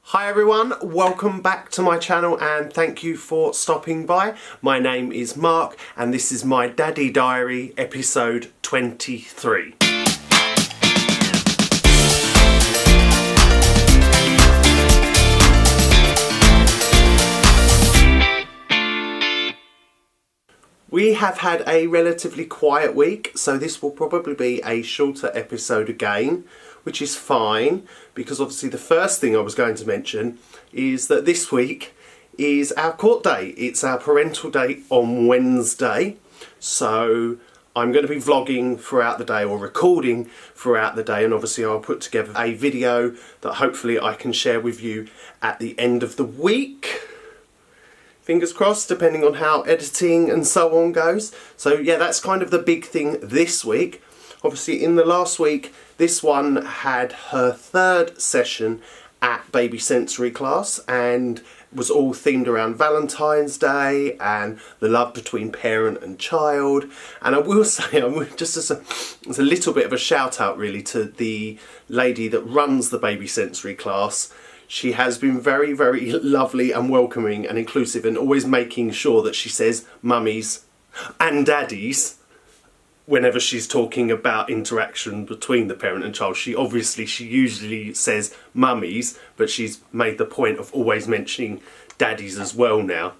Hi everyone, welcome back to my channel and thank you for stopping by. My name is Mark and this is my Daddy Diary episode 23. We have had a relatively quiet week, so this will probably be a shorter episode again, which is fine, because obviously the first thing I was going to mention is that this week is our court day. It's our parental day on Wednesday, so I'm going to be vlogging throughout the day or recording throughout the day, and obviously I'll put together a video that hopefully I can share with you at the end of the week. Fingers crossed, depending on how editing and so on goes. So yeah, that's kind of the big thing this week. Obviously in the last week, this one had her third session at baby sensory class and was all themed around Valentine's Day and the love between parent and child. And I will say, just as a little bit of a shout out really to the lady that runs the baby sensory class. She has been very, very lovely and welcoming and inclusive, and always making sure that she says mummies and daddies whenever she's talking about interaction between the parent and child. She usually says mummies, but she's made the point of always mentioning daddies as well now,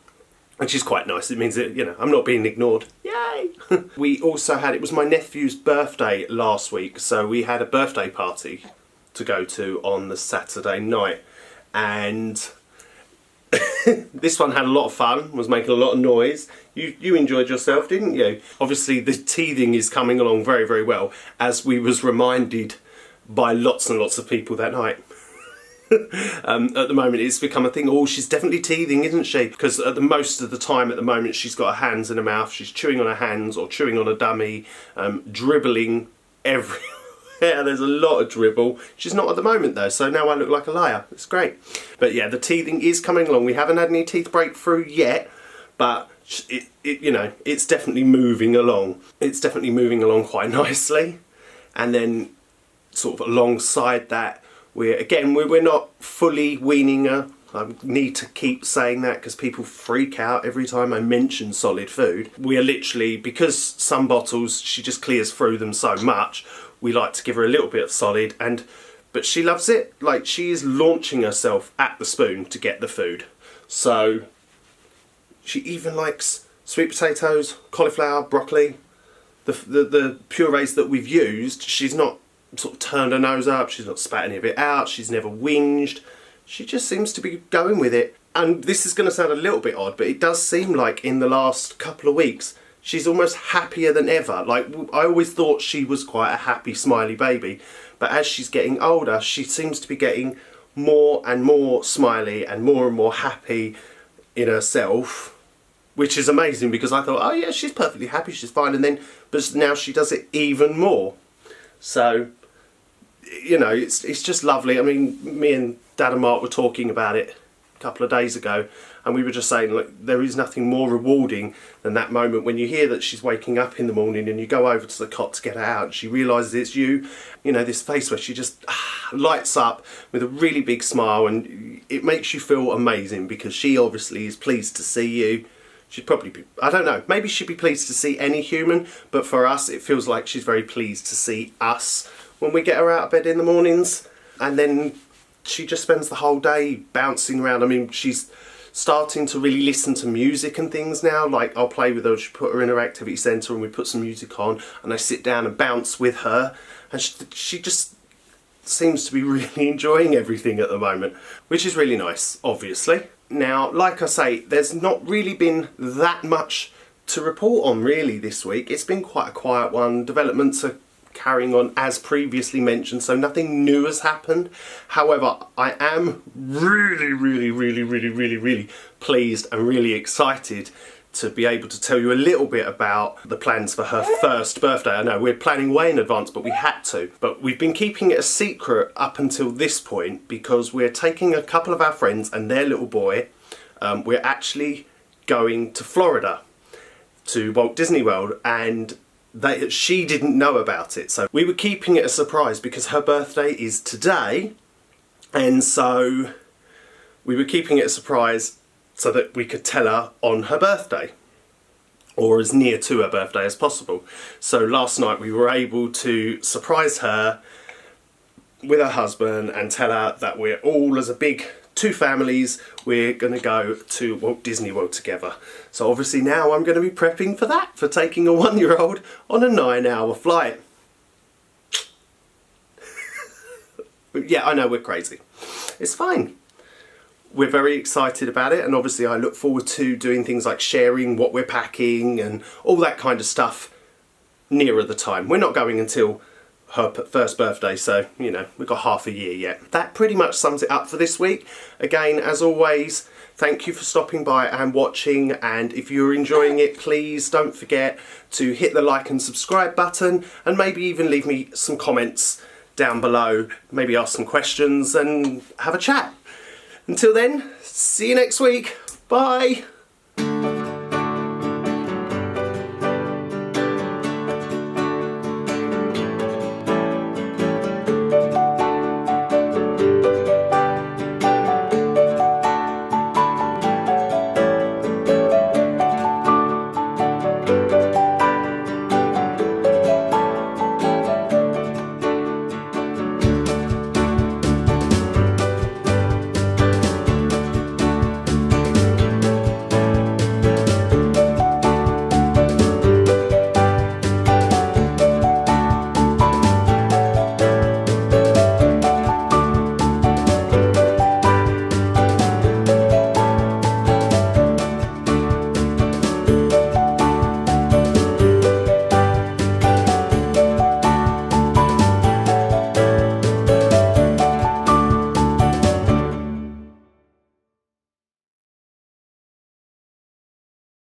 which is quite nice. It means that, you know, I'm not being ignored. Yay! We also had, it was my nephew's birthday last week, so we had a birthday party to go to on the Saturday night. And this one had a lot of fun, was making a lot of noise. You enjoyed yourself, didn't you? Obviously the teething is coming along very, very well, as we was reminded by lots and lots of people that night. At the moment it's become a thing. Oh, she's definitely teething, isn't she? Because at the most of the time at the moment she's got her hands in her mouth, she's chewing on her hands or chewing on a dummy, dribbling everywhere. Yeah, there's a lot of dribble. She's not at the moment though, so now I look like a liar. It's great. But yeah, the teething is coming along. We haven't had any teeth breakthrough yet, but you know, it's definitely moving along. It's definitely moving along quite nicely. And then sort of alongside that, we're not fully weaning her. I need to keep saying that because people freak out every time I mention solid food. We are literally, because some bottles she just clears through them so much, we like to give her a little bit of solid, but she loves it. Like, she is launching herself at the spoon to get the food. So she even likes sweet potatoes, cauliflower, broccoli. The purees that we've used, she's not sort of turned her nose up, she's not spat any of it out, she's never whinged. She just seems to be going with it. And this is going to sound a little bit odd, but it does seem like in the last couple of weeks she's almost happier than ever. Like, I always thought she was quite a happy, smiley baby, but as she's getting older, she seems to be getting more and more smiley and more happy in herself, which is amazing because I thought, oh yeah, she's perfectly happy, she's fine, but now she does it even more. So, you know, it's just lovely. I mean, me and Dad and Mark were talking about it a couple of days ago, and we were just saying, look, there is nothing more rewarding than that moment when you hear that she's waking up in the morning and you go over to the cot to get her out and she realises it's you. You know, this face where she just lights up with a really big smile, and it makes you feel amazing because she obviously is pleased to see you. She'd probably be, I don't know, maybe she'd be pleased to see any human, but for us it feels like she's very pleased to see us when we get her out of bed in the mornings. And then she just spends the whole day bouncing around. I mean, she's starting to really listen to music and things now. Like, I'll play with her, she put her in her activity centre and we put some music on and I sit down and bounce with her, and she just seems to be really enjoying everything at the moment, which is really nice, obviously. Now, like I say, there's not really been that much to report on really this week. It's been quite a quiet one. Developments are carrying on as previously mentioned, so nothing new has happened. However, I am really pleased and really excited to be able to tell you a little bit about the plans for her first birthday. I know we're planning way in advance, but we had to. But we've been keeping it a secret up until this point because we're taking a couple of our friends and their little boy. We're actually going to Florida, to Walt Disney World, and she didn't know about it. So we were keeping it a surprise because her birthday is today, and so we were keeping it a surprise so that we could tell her on her birthday, or as near to her birthday as possible. So last night we were able to surprise her with her husband and tell her that we're all, as a big two families, we're going to go to Walt Disney World together. So obviously now I'm going to be prepping for that, for taking a 1-year-old on a 9-hour flight. Yeah, I know, we're crazy. It's fine. We're very excited about it, and obviously I look forward to doing things like sharing what we're packing and all that kind of stuff nearer the time. We're not going until her first birthday, so, you know, we've got half a year yet. That pretty much sums it up for this week. Again, as always, thank you for stopping by and watching, and if you're enjoying it, please don't forget to hit the like and subscribe button, and maybe even leave me some comments down below, maybe ask some questions and have a chat. Until then, see you next week. Bye.